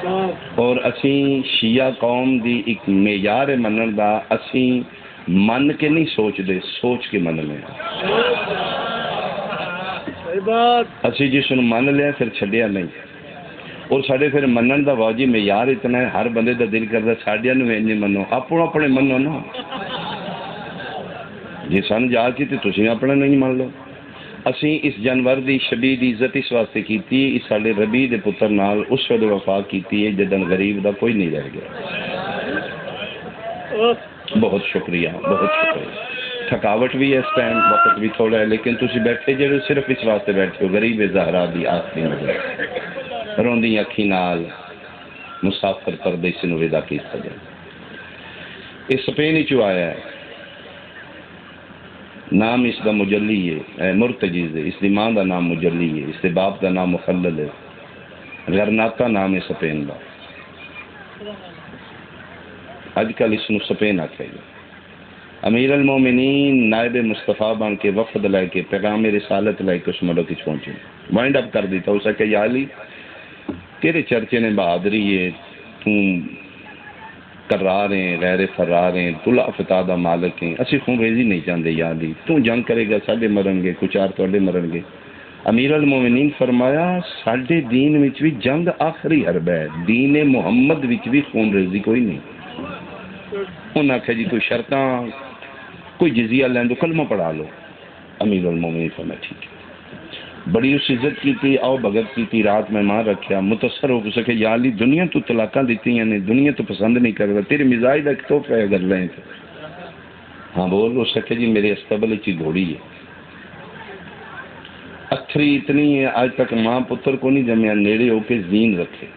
اور اسی شیعہ قوم دی ایک معیار منن دا اسی من کے نہیں سوچ دے، سوچ کے من لیں. اسی جس نے من لیا پھر چھڈیا نہیں. اور سارے پھر منن دا واجب معیار اتنا ہے، ہر بندے دا دل کرتا ساڈیا نو انج منو، اپنا اپنے منو نا. جی سن جا کی تو تسی اپنا نہیں من لو. اسی اس جانور دی شبیہ دی عزت اس واسطے کیتی، اس ساڈے ربی دے پتر نال اس وقت وفا کیتی ہے جدن غریب دا کوئی نہیں رہ گیا. بہت شکریہ، بہت شکریہ. تھکاوٹ بھی ہے اس ٹائم، وقت بھی تھوڑا ہے، لیکن تسی بیٹھے جڑے صرف اس واسطے بیٹھے ہو غریب زہرا دی آخری نظر روندی اکھی نال مسافر پردیسی نو ودا کیتا جائے. یہ سپین چو آیا ہے، نام اس کا مجلی ہے مرتجز ہے، اس دی ماں دا نام مجلی ہے، اس دے باپ دا نام مخلل ہے. غرناطہ نام ہے سپین دا. اج کل اس نو سپین آکھیا گیا. امیر المومنین نائب مصطفیٰ بن کے وفد لے کے پیغام رسالت لے کے اس ملک کی پہنچے. وائنڈ اپ کر دیتا اسے کہ یا علی تیرے چرچے نے بہادری ہے، تم کرار ہیں، غیر فرار ہیں، طلع فتح دا مالک ہیں، اسی خون ریزی نہیں چاہتے یا علی، تو جنگ کرے گا ساڈے مرن گے، کچھ چار توڑے مرن گے. امیر المومنین فرمایا ساڈے دین وچ بھی جنگ آخری حرب ہے، دین محمد وچ بھی خون ریزی کوئی نہیں. انہوں نے آخیا جی کوئی شرطاں، کوئی جزیہ لین دو، کلمہ پڑھا لو. امیر المومنین فرمایا ٹھیک ہے. بڑی اس عزت کی تھی، آؤ بھگت کی تھی، رات میں ماں رکھیا. متصر ہو سکے یا علی دنیا تو طلاقاں دیتی ہیں، دنیا تو پسند نہیں کر رہا، تیرے مزاج کا تو ہے اگر لیں تو. ہاں بول. ہو سکے جی میرے استبل چی گھوڑی ہے، اتھری اتنی ہے آج تک ماں پتر کو نہیں جمیا، نیڑے ہو کے زین رکھے.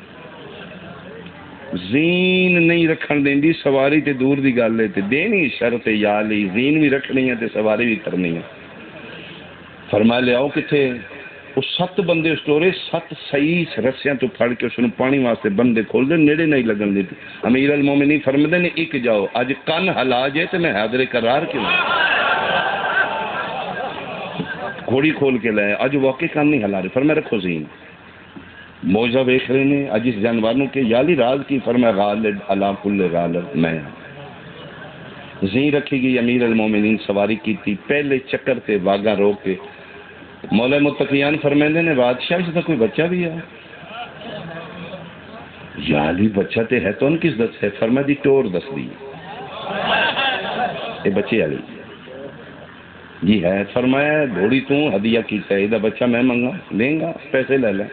زین نہیں رکھن دیں دی سواری تے دور دی گل ہے تے دینی شرط یا علی، زین بھی رکھنی ہے تے سواری بھی کرنی ہے. فرمایا لے آؤ کتنے. وہ 7 بندے اس ٹورے 7 صحیح رسیاں تو پھڑ کے اس نے پانی واسطے بندے کھول دے، نیڑے نہیں لگن دیتے. امیر المومنین فرماتے نے ایک جاؤ، اج کن ہلا جائے تو میں حاضر قرار کیوں گھوڑی کھول کے لائے. اج واقعی کن نہیں ہلا رہے. فرمایا رکھو زین. موجہ ویکھ رہے نے اج اس جانوروں کے یالی راز کی. فرمایا غالب علی کل غالب میں. زین رکھی گئی. امیر المومنین سواری کی تھی. پہلے چکر تے واگا رو کے مولا متقیان فرمیندے نے بادشاہ اس کا کوئی بچہ بھی ہے؟ یا علی بچہ تے ہے تو ان کس دس ہے؟ فرمایا دی ٹور دس دی اے بچے علی جی ہے. فرمایا گھوڑی تو ہدیہ کیتا ہے، یہ بچہ میں منگا دیں گا، پیسے لے لیں.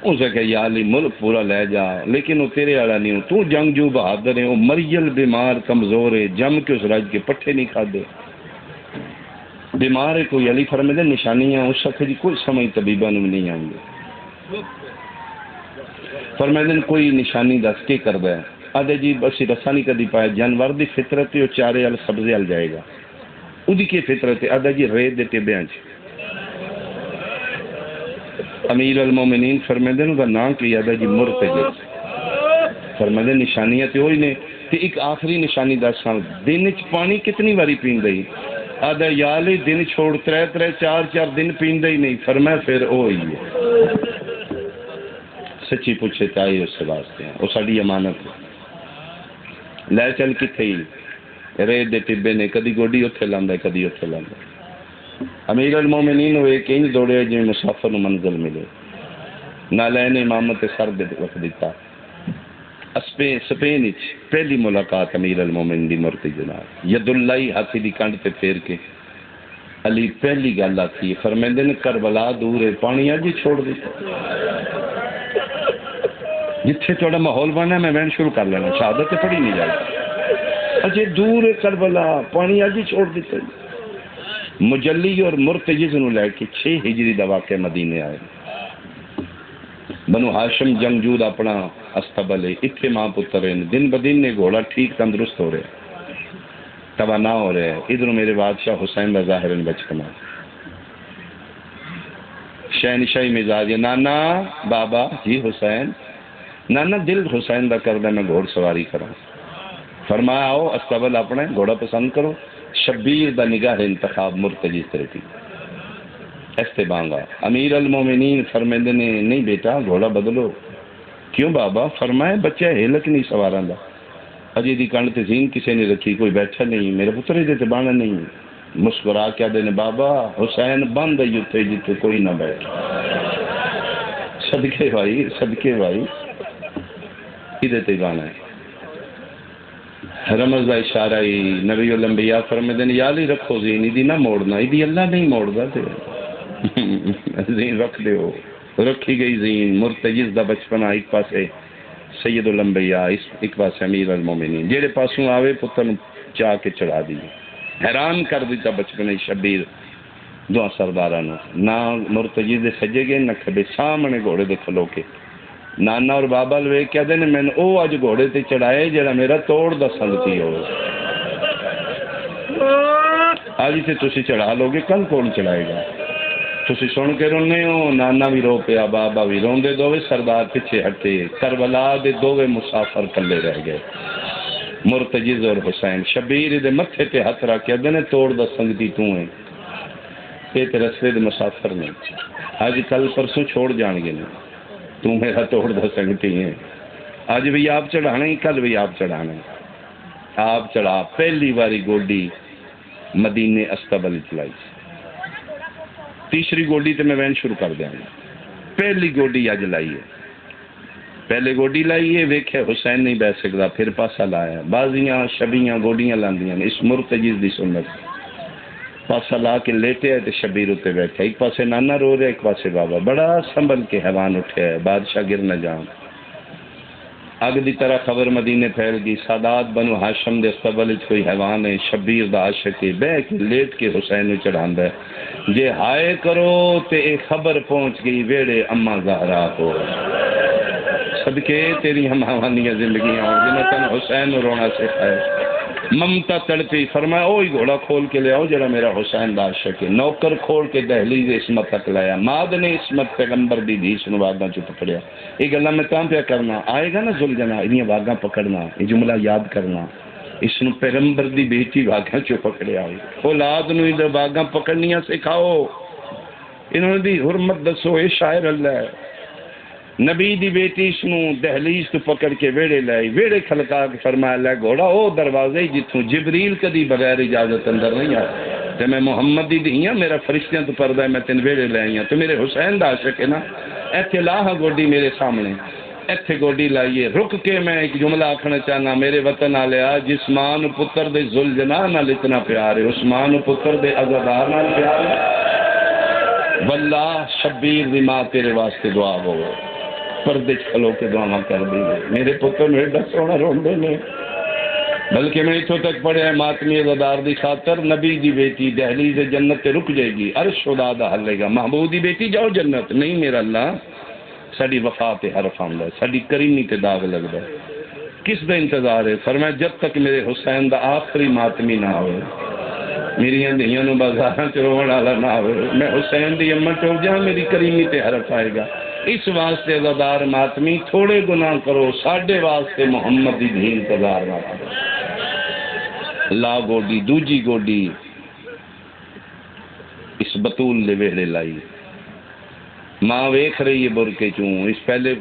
اسے کہ یا علی ملک پورا لے جا، لیکن وہ تیرے والا نہیں ہوں، تو جنگجو بہادر ہے. وہ مریل بیمار کمزور ہے، جم کے اس راج کے پٹھے نہیں کھادے، بیمار ہے کوئی. علی فرماتے نشانیاں اس شخص کی کوئی سمجھ طبیبہ نے نہیں آئیں گے. فرماتے کوئی نشانی دس کے کر دے. آدھے جی بس رسا نہیں کدی پایا، جانور دی فطرت ہے وہ چارے وال سبزے وال جائے گا، ادی کی فطرت ہے. آدھا جی ریت دے ٹبیاں چ. امیر المومنین فرماتے ہیں کا نام کی. آدھا جی مرتجز. فرماتے نشانیاں تو وہی نے. ایک آخری نشانی دس، دن چ پانی کتنی باری پین گئی؟ آدھا یا علی دن چھوڑ 3 4 دن پیندے ہی نہیں. فرمایا پھر وہی ہے. سچی پوچھے چاہیے اس سے واسطے وہ ساری امانت ہے. لے چل کتنے ریت دے ٹبے نے، کدی گوڈی اتنے لانا کدی اتنے لانا. امیر المومنین وہ ایک انج دوڑے جی مسافر نو منزل ملے. نالین امامت سر دے رکھ دیتا. سپین پہلی ملاقات امیر المومنین دی مرتضی نال ید اللہ ہاتھی دی کنڈ تے پھیر کے علی پہلی گل آتی. فرمیندے نے کربلا دور ہے، پانی اج ہی چھوڑ دیتا. جتھے تھوڑا ماحول بننا میں وین شروع کر لینا، شہادت تے پڑھی نہیں جائے. اجے دور ہے کربلا، پانی اج ہی چھوڑ دیتا. مجلی اور مرتجز نو لے کے 6 ہجری دا واقعہ مدینے آئے. بنو ہاشم جنگجود اپنا استبل ہے، اتنے ماں پتر ہیں. دن بدن نے گھوڑا ٹھیک تندرست ہو رہا ہے، توانا ہو رہا ہے. ادھر میرے بادشاہ حسین کا ظاہر بچپنا شہنشاہی مزاج ہے. نانا بابا جی حسین، نانا دل حسین کا کردہ میں گھوڑ سواری کروں. فرمایا آؤ استبل اپنا گھوڑا پسند کرو. شبیر دا نگاہ انتخاب مرتجی طریقی استبانگا. امیر المومنین فرمیندے نے نہیں بیٹا گھوڑا بدلو. کیوں بابا؟ فرمائے بچہ ہلک نہیں سوارا دا، اجے دی کنڈ تے زین کسے نے رکھی، کوئی بیٹھا نہیں، میرے پتر دے تے بانا نہیں۔ مسکرا کے دے نے بابا حسین بند ہے اتنے جتے کوئی نہ بیٹھ۔ صدقے بھائی، صدقے بھائی، ادھے تے بانا ہے۔ رمض کا اشارہ ہی نبی الانبیاء فرمائے دن یا علی رکھو زین، ادھی نہ موڑنا، ادھی اللہ نہیں موڑ دا تے زین رکھ دے ہو۔ رکھی گئی زین، مرتجز دا بچپنا ایک پاسے سید الانبیاء، ایک پاسے امیر المومنین، جیڑے پاسوں آوے پتر چاہ کے چڑھا دی، حیران کر دیتا بچپنے شبیر دو سردارانو، نہ مرتجز دے سجے گئے نہ کھبے، سامنے گھوڑے دے کھلو کے نانا اور بابا لوے کیا دے نے میں نے او آج گھوڑے تے چڑھائے جڑا میرا توڑ دا سنگتی ہو، آج تے تسی چڑھا لو گے، کل کون چڑھائے گا؟ تسی سن کے رونے ہو، نانا بھی رو پیا، بابا بھی روندے، دووے سردار پیچھے ہٹے، کربلا دے دووے مسافر کلے رہ گئے، مرتجز اور حسین۔ شبیر دے متھے تے ہاتھ رکھ کے دے توڑ دا سنگتی تو ہے، یہ تے رستے دے مسافر نہیں، آج کل پرسوں چھوڑ جان گے نہیں، تو میرا توڑ دا سنگتی ہے، آج بھی آپ چڑھانا ہی، کل بھی آپ چڑھانا ہے۔ آپ چڑھا پہلی باری گوڈی مدینے استبل چلائی، تیسری گوڈی تے میں وین شروع کر دیا، پہلی گوڈی اج لائی ہے، پہلے گوڈی لائی ہے، ویکھے حسین نہیں بہ سکتا، پھر پاسا لایا، بازیاں شبیاں گوڈیاں لاندیاں اس مرتجز دی سنت، پاسا لا کے لیٹے ہے تے شبیر اتنے بیٹھے، ایک پاسے نانا رو رہا، ایک پاسے بابا، بڑا سنبھل کے حیوان اٹھے ہے، بادشاہ گر نہ جان۔ اگ دی طرح خبر مدینے پھیل گئی، سادات بنو ہاشم دے استبل وچ کوئی حیوان ہے، شبیر دا عاشق ہے، بہ کے لیٹ کے حسین نو چڑھاندا ہے، جے ہائے کرو تے اے خبر پہنچ گئی ویڑے اما زہرا کو، صدقے تیری ہماوانیاں زندگیاں اور جنہاں تن حسین نو رونا سکھائے۔ ممتا تڑپی، فرمایا اوہی گھوڑا کھول کے لے آؤ جڑا میرا حسین دا عاشق ہے، نوکر کھول کے دہلیز عصمت تک لایا، ماد نے عصمت پیغمبر دی دھیس نو واگاں چ پکڑیا، یہ گلاں میں تاں پیا کرنا، آئے گا نا ذوالجناح انہاں واگاں پکڑنا، یہ جملہ یاد کرنا، اس نو پیغمبر دی بیٹی واگاں چ پکڑیا، اولاد نو ادھر واگاں پکڑنیاں سکھاؤ، انہوں دی حرمت دسو، اے شاعر اللہ ہے۔ نبی دی بیٹی اس نو دہلیز تو پکڑ کے ویڑے لائی، ویڑے کھلکا کے فرمایا لے گھوڑا او دروازے جتوں جبریل کدی بغیر اجازت اندر نہیں آیا، تے میں محمد دی دھیاں، میرا فرشتیاں تو پردہ ہے، میں تین ویڑے لے آئی ہوں، تو میرے حسین دا عاشق ہے نا، ایتھے لاہ گوڈی میرے سامنے، ایتھے گوڈی لائیے، رک کے میں ایک جملہ آکھنا چاہنا، میرے وطن آلیا، جسمان پتر دے ذوالجناح نال اتنا پیار ہے، عثمان پتر دے عزادار نال پیار ہے، واللہ شبیر دی ماں تیرے واسطے دعا ہو، پردے کھلو کے دعا کر دی، میرے پتر میرے ڈس سونا روندے نے، بلکہ میں اتوں تک پڑھیا ماتمی عزادار دی خاطر نبی دی بیٹی دہلیز جنت تے رک جائے گی، عرش خدا دا ہلے گا، محبوب دی بیٹی جاؤ جنت، نہیں میرا اللہ، ساڈی وفا تے حرف آندا ہے، ساڈی کریمی تے داغ لگدا ہے، کس دا انتظار ہے؟ فرمایا جب تک میرے حسین دا آخری ماتمی نہ ہوئے، میری دھیاں نو بازاراں چ روڑ والا نہ ہوئے، میں حسین دی امت ہو جاں، میری کریمی تے حرف آئے گا، اس واسطے عزادار ماتمی تھوڑے گناہ کرو، ساڈے واسطے محمد دی دھی انتظار نہ کرو۔ لا گوڈی دوجی گوڈی اس بطول دے ویڑے لائی، ماں ویکھ رہی ہے برکے چوں، اس پہلے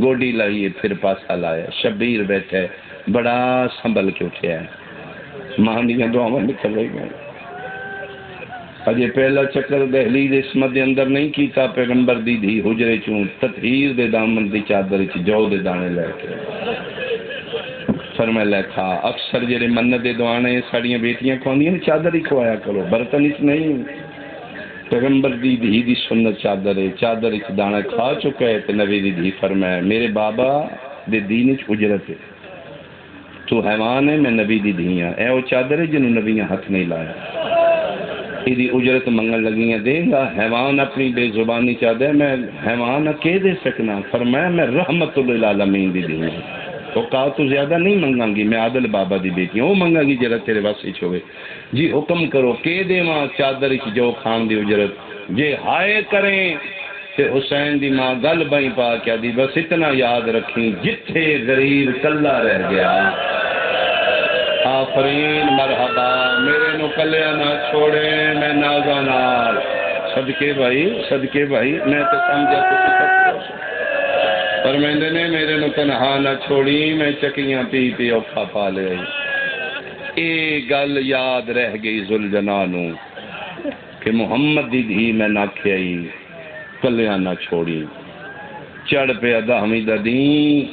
گوڈی لائی ہے، پھر پاسا لایا، شبیر بیٹھا ہے، بڑا سنبھل کے اٹھیا ہے، ماں دیاں دعاواں نکل رہی ہیں، اجے پہلا چکر دہلیز عصمت دے اندر نہیں کیتا، پیغمبر دی دھی حجرے چوں تطہیر دے دامن دی چادر چ جو دے دانے لے کے فرمایا لے کھا، اکثر جڑے منت دے دعانے ساڑیاں بیٹیاں کھواندیاں نے، چادر ہی کھوایا کرو، برتن اس نہیں، پیغمبر دی دھی دی سنت چادر ہے، چادر اس دانا کھا چکا ہے، تے نبی دی دھی فرمایا میرے بابا دے دین وچ اجرت ہے، تو حیوان ہے، میں نبی دی دھی ہاں، اے او چادر ہے جنوں نبیاں ہاتھ نہیں لایا، ایدی اجرت منگن لگیاں، دے گا حیوان اپنی بے زبانی چاہتا ہے، میں حیوان کے دے سکنا، فرمایا میں رحمت للعالمین دی دھی ہوں، تو کہا تو زیادہ نہیں منگاں گی، میں عادل بابا دی بیٹی ہوں، وہ منگاں گی جرا تیرے واسطے چھوے، جی حکم کرو کہ دے ماں چادر اچ جو کھان دی اجرت، جے ہائے کریں تے حسین دی ماں گل بائیں پا کیا دی، بس اتنا یاد رکھیں جتھے غریب کلا رہ گیا، آفرین مرحبا، میرے نو کلیا نہ چھوڑے، میں نازا نال، صدقے بھائی میں تو سمجھا تو فرمیندے نے میرے نو تنہا نہ چھوڑی میں چکیاں پی پی اوکھا پا لے اے گل یاد رہ گئی ذوالجنا نو کہ محمد دی دھی میں نہ کھیائی کلیاں نہ چھوڑی چڑھ پہ ادا حمیدہ دین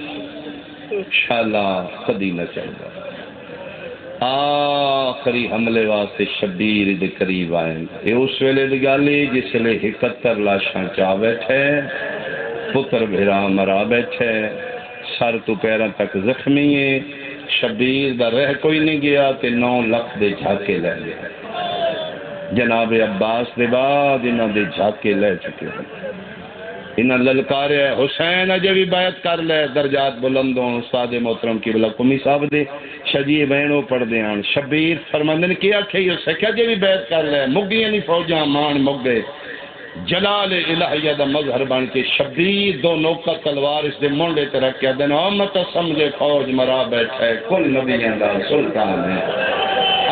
شالا کدی نہ چڑھ گا آخری حملے واسطے شبیر دے قریب آئیں یہ اس ویلے دی گالی جس لے 71 لاشاں چاہ بیٹھے پتر بھیرا مرا بیٹھے سر تو پیروں تک زخمی ہے شبیر دا رہ کوئی نہیں گیا تے 9 لکھ دے جھاکے لے گیا جناب عباس دے بعد انہاں دے جھاکے لے چکے ہیں انہاں للکارے حسین اجے بھی بیعت کر لے درجات بلندوں استاد محترم قبلہ قمی صاحب دے شجیع بہنوں پڑھ دے آن شبیر فرماندن کیا کھئی اسے کہ اجے بھی بیعت کر لے مگیاں نہیں فوجاں مان مگ گئے جلال الہیہ دا مظہر بن کے شبیر 2 نوکا تلوار اس دے منڈے تے رکھ کے دن امت سمجھے فوج مرا بیٹھے کل نبیوں دا سلطان ہے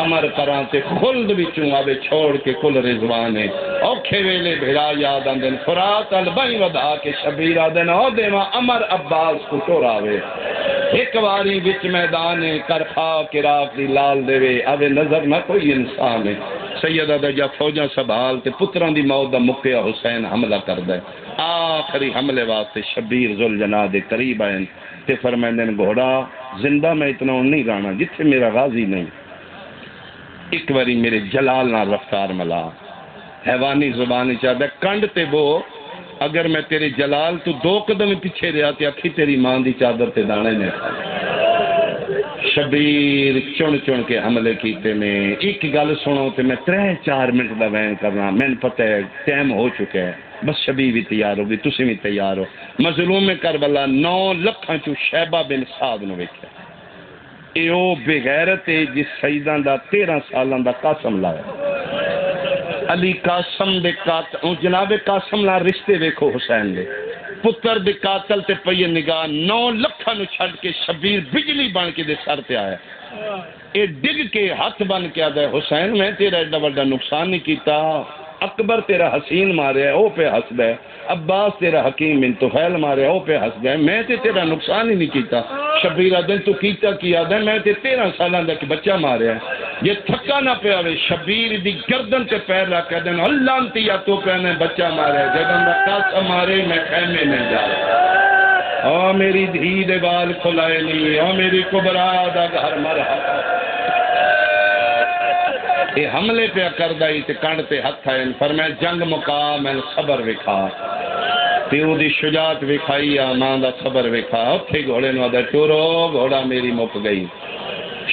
امر کراں تے خلد وچوں آوے چھوڑ کے کل رضوان ہے اوکھے ویلے بھیڑا یاد آندن فرات البئی ودا کے شبیر آدن او دیواں امر عباس کو ٹوراوے ایک واری وچ میدان کر خاک راک دی لال دے وے آوے نظر نہ کوئی انسان ہے سیدہ دا جا فوجاں سنبھال تے پتراں دی موت دا مکیا حسین حملہ کردا ہے آخری حملے واسطے شبیر ذوالجنا دے قریب آئیں تے فرمائندن گھوڑا زندہ میں اتنا نہیں رانا جتھے میرا غازی نہیں ایک باری میرے جلال نہ رفتار ملا حیوانی زبانی چاہتا ہے کنڈ تے بو اگر میں تیرے جلال تو 2 قدم پیچھے رہا تے اکھی تیری ماں دی چادر تے دانے نے شبیر چن چن کے حملے کیتے نے ایک گل سنو تے میں 3-4 منٹ دا وین کرنا میں پتہ ہے ٹائم ہو چکا ہے بس شبیر بھی تیار ہوگی تسی بھی تیار ہو مظلوم کربلا 9 لکھاں چو شیبہ بن سعد نو ویکھیا ایو بغیرت جس سیداں دا 13 سالاں دا قاسم لایا علی قاسم دے قاتل جناب قاسم لا رشتے ویکھو حسین دے پتر دے قاتل تے پئی نگاہ 9 لکھاں نو چھڈ کے شبیر بجلی بن کے دے سر تے آیا اے ڈگ کے ہاتھ بن کے آدا حسین میں تیرا ایڈا بڑا نقصان نہیں کیتا اکبر تیرا حسین مارے او پہ ہسدا ہے عباس تیرا حکیم بن طفیل مارے او پہ ہسدا ہے میں تے تیرا نقصان ہی نہیں کیتا شبیر آدن تو کیتا کیا دے میں تے 13 سالاں دا بچہ ماریا یہ تھکا نہ پیا وے شبیر دی گردن تے پیر رکھ کے دن اللہ انتیا تو پہنے بچہ مارے جدن دا قاسم مارے میں خیمے میں جا او میری دھی دے بال کھلائے نہیں او میری کبرا دا گھر مرحبا یہ حملے پہ کردہ ہی تے کانڈ تے ہتھ آئے فرمایا جنگ مکا میں صبر وکھا پیو دی شجاعت وکھائی ماں دا صبر وکھا اتھے گھوڑے نو آدھا ٹورو گھوڑا میری مک گئی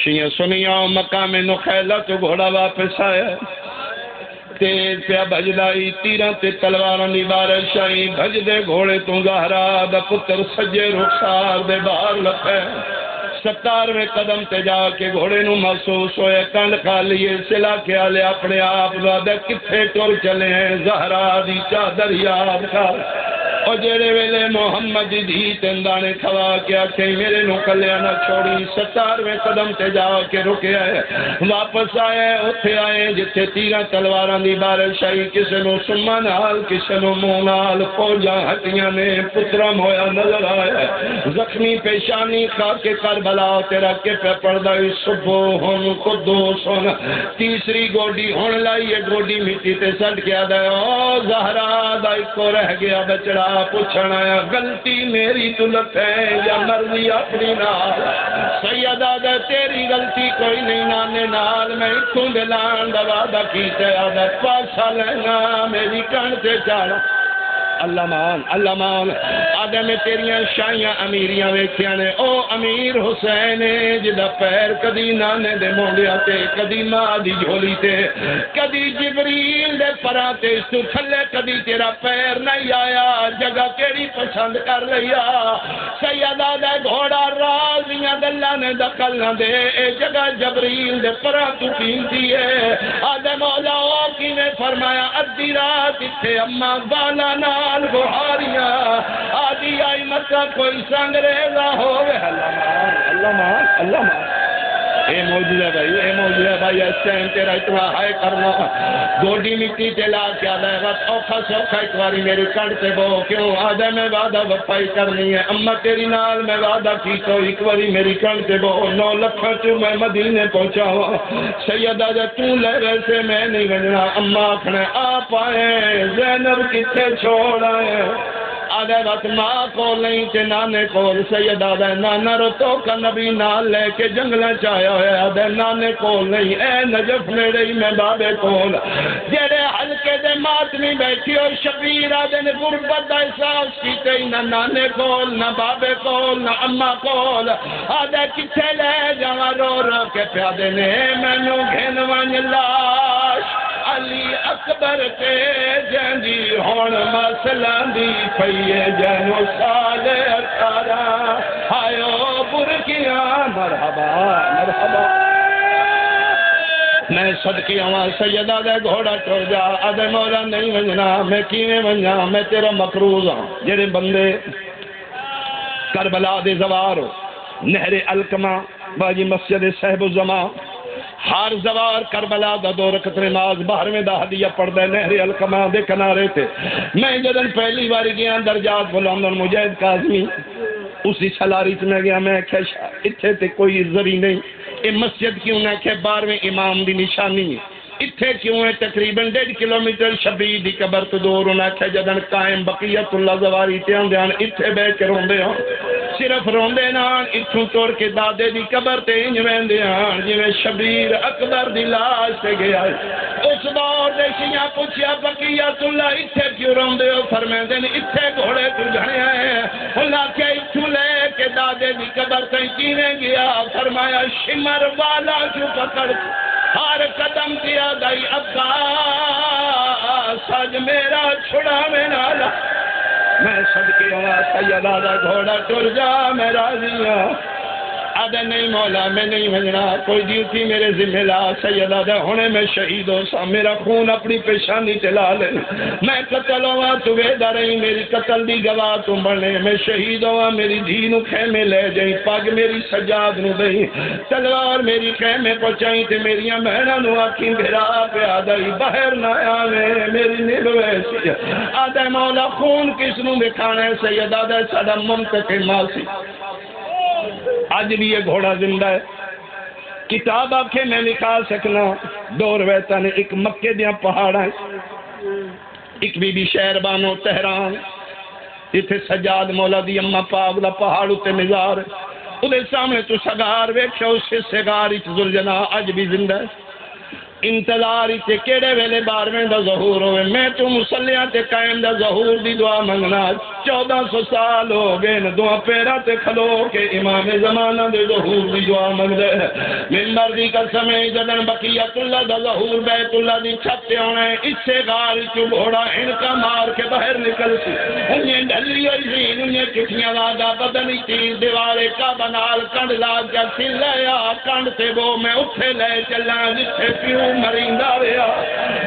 شیعہ سنیا مقام نخیلہ تو گھوڑا واپس آیا تیز پیا بھجدائی تیران تے تلواران دی بارش آئی بھج دے گھوڑے تو گہرا دا پتر سجے رخسار دے باہر لکھے 17ویں قدم تے جا کے گھوڑے نو محسوس ہوئے کنڈ کھا لیے سلا کیا لے اپنے آپ دے کتھے ٹر چلے ہیں زہرا دی چادر یاد کر او جڑے ویلے محمد دی تندانے کھوا کیا کہ میرے نو کلیا نہ چھوڑی 17ویں قدم تے جا کے رکے آئے واپس آئے اتھے آئے جتھے تیرہ تلواراں دی بارش آئی کسے نو سما نال کسے نو منہ نال فوجاں ہٹیاں نے پترم ہویا نظر آیا زخمی پیشانی کھا کے کربلا تیرا کے پہ پڑدا صبح ہن قدوس ہن تیسری گوڈی ہن لائیے گوڈی مٹی تے سٹ کے آدا او زہرا دا کو رہ گیا بچڑا پوچھنا آیا غلطی میری تلت ہے یا مرضی اپنی نال سیدہ دا تیری غلطی کوئی نہیں نانے نال میں اتھوں دلان دا وعدہ کیتے آدھا پاسا لینا میری کن سے چاڑا اللہ مان آدھے میں تیریاں شاہیاں امیریاں ویکھیاں نے او امیر حسین جدہ پیر کدی نانے دے مونڈیا تے کدی ماں دی جھولی تے کدی جبریل دے پراتے سو تھلے کدی تیرا پیر نہیں آیا جگہ کیڑی پسند کر لیا سیدہ دے گھوڑا رازیاں دلہ نے دخل نہ دے اے جگہ جبریل دے پراتو پینتی ہے آدھے مولا او کی نے فرمایا ادھی رات اتھے اماں بالا نہ بہاریاں آدھی آئی مکہ کوئی سنگ ریزہ ہوئے اللہ مان اے موجودہ بھائی، اے موجودہ بھائی، اس ٹائم تیرا اتنا ہائے کرنا گوڈی مٹی تے لا کے آدھا ہے بس اوکھا سوکھا ایک باری میری کڑ سے بو کیوں آدھا میں وعدہ وفائی کرنی ہے اما تیری نال میں وعدہ کی تو ایک باری میری کڑ سے بو 9 لکھاں چوں میں مدینے پہنچا ہوا سیدہ جا تو لے ویسے میں نہیں گنجنا اما آکھنے آپ آئے زینب کتے چھوڑ آئے آدھے وقت ماں کو نہیں تے نانے کو سید آدھے نانا رتو کا نبی نال لے کے جنگلیں چاہیا ہوئے آدھے نانے کو نہیں اے نجف میں رہی میں بابے کول جیڑے حلقے دے ماتمی بیٹھی ہو شبیر آدھے نے غربت دا احساس کیتے ہی نہ نانے کول نہ بابے کول نہ اماں کول آدھے کتھے لے جاواں رو رو کے پیادے نے میں نو گھن ون لاش علی اکبر تے جنجی ہون مسلان دی پھئیے جنو سال 18 آئیو برکیاں مرحبا مرحبا میں صدقی ہوا سیدہ دے گھوڑا ٹور جا آدھے مولا نہیں ونجنا میں کیویں ونجا میں تیرا مقروض ہوں جڑے بندے کربلا دے زوار ہو نہر الکما باجی مسجد صاحب الزمان ہر زوار کربلا دا 2 رکعت نماز 12ویں دا ہدیہ پڑھ دے نہر الکما دے کنارے تھے میں جدن پہلی بار گیا درجات بلند مجاہد کاظمی اسی سلاری میں گیا میں کہا اتھے تے کوئی ذری نہیں یہ مسجد کیوں نہ کہ 12ویں امام دی نشانی ہے اتھے کیوں ہے تقریباً 1.5 کلومیٹر شبیر دی قبر تو دور ہونا کہ جدن قائم بقیت اللہ زواری تیان دیان اتھے بے کے روندے ہوں صرف روندے نان اتھوں توڑ کے دادے دی قبر تے انجوین دیان جویں شبیر اکبر دی لاش سے گیا اس دور دے شیعہ پوچھیا بقیت اللہ اتھے کیوں روندے ہو فرمائیں دین اتھے گھوڑے تو جھڑے ہیں اللہ کہ اتھوں لے کے دادے دی قبر تے کینے گیا فرمایا شمر والا جو پکڑ ہر قدم دیا دائی عباس سج میرا چھڑا میں نالا میں صدقے ہوا سیدہ دا گھوڑا ٹر جا میں راضی ہوں آدھے نہیں مولا میں نہیں ونجنا کوئی ڈیوٹی میرے ذمہ لا سیدہ دے ہونے میں شہید ہو سا میرا خون اپنی پیشانی چلا لے میں قتل ہوا تو ویدہ رہی میری قتل دی گواہ تم بڑھنے میں شہید ہوا میری دھینو خیمے لے جائیں پاگ میری سجاد نو دیں تلوار میری خیمے پہنچائیں تے میری مہنہ نو آکیں بھرا پہ آدھائی باہر نہ آوے میری نلوے سی آدھے مولا خون کس نو دکھانے سیدہ دے سڑا منتقل ماسی آج بھی یہ گھوڑا زندہ ہے کتاب آکھے میں لکھا سکنا 2 روایتاں نے ایک مکے دیاں پہاڑاں ایک بی بی شہر بانو تہران اتھے سجاد مولا دی اماں پاک دا پہاڑ تے مزار ادھے سامنے تو سگار ویکھیا اس سے سگار اچ ذوالجناح اج بھی زندہ ہے انتظار تے کیڑے ویلے 12ویں دا ظہور ہوئے میں تو مسلیاں تے قائم دا ظہور دی دعا منگنا 1400 سال ہو گئے نا دعا پیرا تے کھلو کے امام زمانہ دے ظہور دی دعا منگ دے منبر دی قسم جدن بقیت اللہ دا ظہور بیت اللہ دی چھت تے ہونے اس سے غار چو گھوڑا انکا مار کے باہر نکل سی انہیں ڈھلی ہوئی زین انہیں کٹھیاں وادا بدنی تیز دیوارے کا بنال کنڈ لاگ جا سل لیا کنڈ سے وہ میں اٹھے لے چلا جتھے پیوں مریندا رہا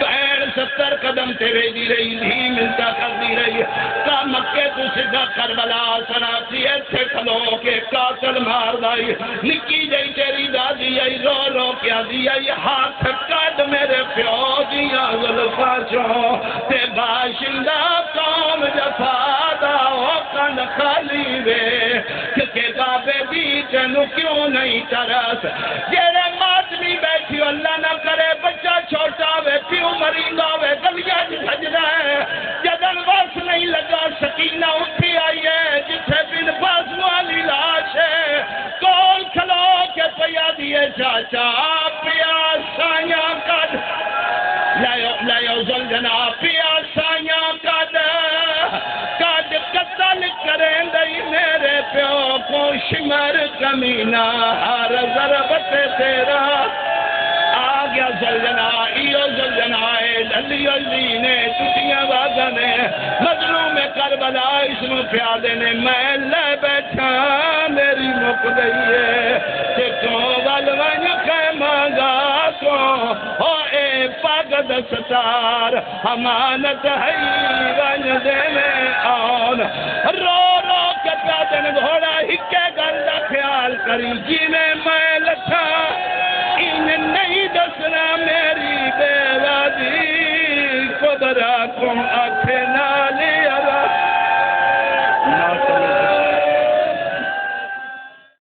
بہن 70 قدم تیرے دی رہی بھی ملتا کر دی رہی کا مکے تو سدھا کربلا سناتی ایتھے کھلو کے قاتل مار دائی نکی جائی تیری دادی آئی رو رو کیا دی آئی ہاتھ کٹ میرے پیو دیا ظلفا چوں تے باشندہ قوم جفادا ہو کن خالی وے کہ بابے دی چنو کیوں نہیں ترس جیرے ماتمی بیٹھی اللہ نہ کرے بچہ چھوٹا وے پیو مریندا وے گلیاں بھجدا ہے جدن بس نہیں لگا سکینہ اٹھی آئی ہے جتھے بن باز والی لاش ہے کول کھلو کے پیا دیے چاچا پیا سایاں کد لائیو ذوالجناح پیا سایاں کد قتل کریں دئی میرے پیو کو شمر کمینہ ہر ضربت تیرا آگیا ذوالجناح ایو ذوالجناح ڈھلی عزینے ٹوٹیاں واگنے مظلوم کربلا اس میں پیادے نے میں لے بیٹھا میری مک گئی ہے کہ تو والوان خیمہ گا تو ہو اے پاگ دستار امانت ہے ون دینے آن رو رو کے پیادے نے گھوڑا ہکے گل دا خیال کری جی میں لکھا آسرا میری بے وادی قدرا کو آکھے